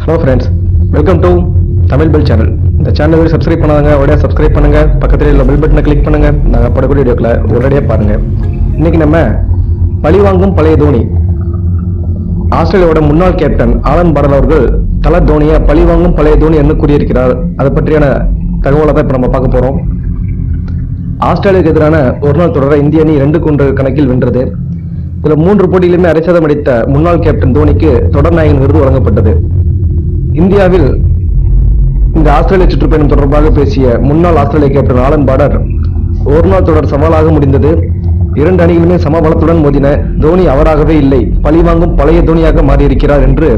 Hello friends, welcome to Tamil Bell channel. இந்த சேனலை subscribe பண்ணாதங்க, உடனே சப்ஸ்கிரைப் பண்ணுங்க. பக்கத்துல உள்ள பெல் பட்டனை கிளிக் பண்ணுங்க. நாங்க போடக்கூடிய வீடியோக்களை உடனடியாக பாருங்க. இன்னைக்கு நம்ம பழிவாங்கும் பழைய தோனி, ஆஸ்திரேலியாவோட முன்னாள் கேப்டன் ஆலன் பார்டர் அவர்கள் தல தோனியை பழிவாங்கும் பழைய தோனி என்று கூறியிருக்கிறார். அதை பற்றியான தகவலை தான் இப்ப நம்ம பார்க்க போறோம். ஆஸ்திரேலியாவுக்கு எதிரான ஒருநாள் தொடரை இந்திய அணி 2-1 கணக்கில் வென்றது. இதுல 3 போட்டியிலுமே அரைசதம் அடித்த முன்னாள் கேப்டன் தோனிக்கு தொடர் நாயகன் விருது வழங்கப்பட்டது. இந்தியாவில் இந்த ஆஸ்திரேலிய சுற்றுப்பயணம் தொடர்பாக பேசிய முன்னாள் ஆஸ்திரேலிய கேப்டன் ஆலன் பார்டர், ஒருநாள் தொடர் சவாலாக முடிந்தது, 2 அணிகளுமே சமபலத்துடன் மோதின, தோனி அவராகவே இல்லை, பழிவாங்கும் பழைய தோனியாக மாறியிருக்கிறார் என்று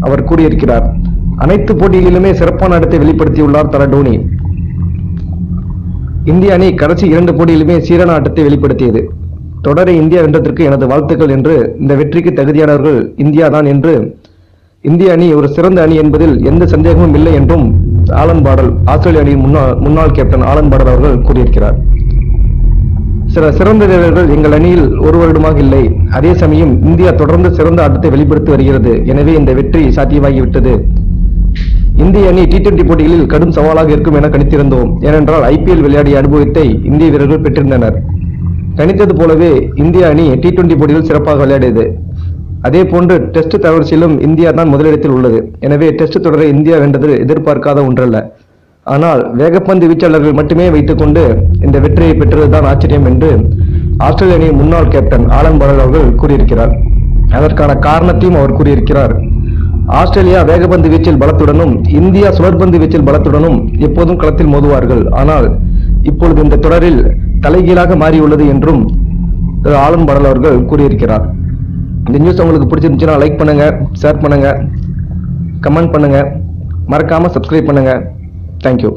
அவர் கூறியிருக்கிறார். அனைத்து போட்டிகளிலுமே சிறப்பான ஆட்டத்தை வெளிப்படுத்தியுள்ளார் தல தோனி. இந்திய அணி கடைசி 2 போட்டியிலுமே சீரான ஆட்டத்தை வெளிப்படுத்தியது. தொடரை இந்தியா வென்றதற்கு எனது வாழ்த்துக்கள் என்று, இந்த வெற்றிக்கு தகுதியானவர்கள் இந்தியா தான் என்று, இந்திய அணி ஒரு சிறந்த அணி என்பதில் எந்த சந்தேகமும் இல்லை என்றும் ஆலன் பார்டர், ஆஸ்திரேலிய அணியின் முன்னாள் கேப்டன் ஆலன் பார்டர் அவர்கள் கூறியிருக்கிறார். சில சிறந்த வீரர்கள் எங்கள் அணியில் ஒரு வருடமாக இல்லை, அதே சமயம் இந்தியா தொடர்ந்து சிறந்த ஆட்டத்தை வெளிப்படுத்தி வருகிறது, எனவே இந்த வெற்றி சாத்தியமாகிவிட்டது. இந்திய அணி T20 போட்டிகளில் கடும் சவாலாக இருக்கும் என கணித்திருந்தோம். ஏனென்றால் IPL விளையாடிய அனுபவத்தை இந்திய வீரர்கள் பெற்றிருந்தனர். கணித்தது போலவே இந்திய அணி T20 போட்டியில் சிறப்பாக விளையாடியது. அதே போன்று டெஸ்ட் தரவரிசையிலும் இந்தியா தான் முதலிடத்தில் உள்ளது. எனவே டெஸ்ட் தொடரை இந்தியா வென்றது எதிர்பார்க்காத ஒன்றல்ல. ஆனால் வேகப்பந்து வீச்சாளர்கள் மட்டுமே வைத்துக் கொண்டு இந்த வெற்றியை பெற்றதுதான் ஆச்சரியம் என்று ஆஸ்திரேலிய அணியின் முன்னாள் கேப்டன் ஆலன் பார்டர் அவர்கள் கூறியிருக்கிறார். அதற்கான காரணத்தையும் அவர் கூறியிருக்கிறார். ஆஸ்திரேலியா வேகப்பந்து வீச்சில் பலத்துடனும் இந்தியா சுழற்பந்து வீச்சில் பலத்துடனும் எப்போதும் களத்தில் மோதுவார்கள். ஆனால் இப்பொழுது இந்த தொடரில் தலைகீழாக மாறியுள்ளது என்றும் ஆலன் பார்டர் அவர்கள் கூறியிருக்கிறார். இந்த நியூஸ் உங்களுக்கு பிடிச்சிருந்துச்சுன்னா லைக் பண்ணுங்க, ஷேர் பண்ணுங்க, கமெண்ட் பண்ணுங்க, மறக்காம சப்ஸ்கிரைப் பண்ணுங்க. தேங்க்யூ.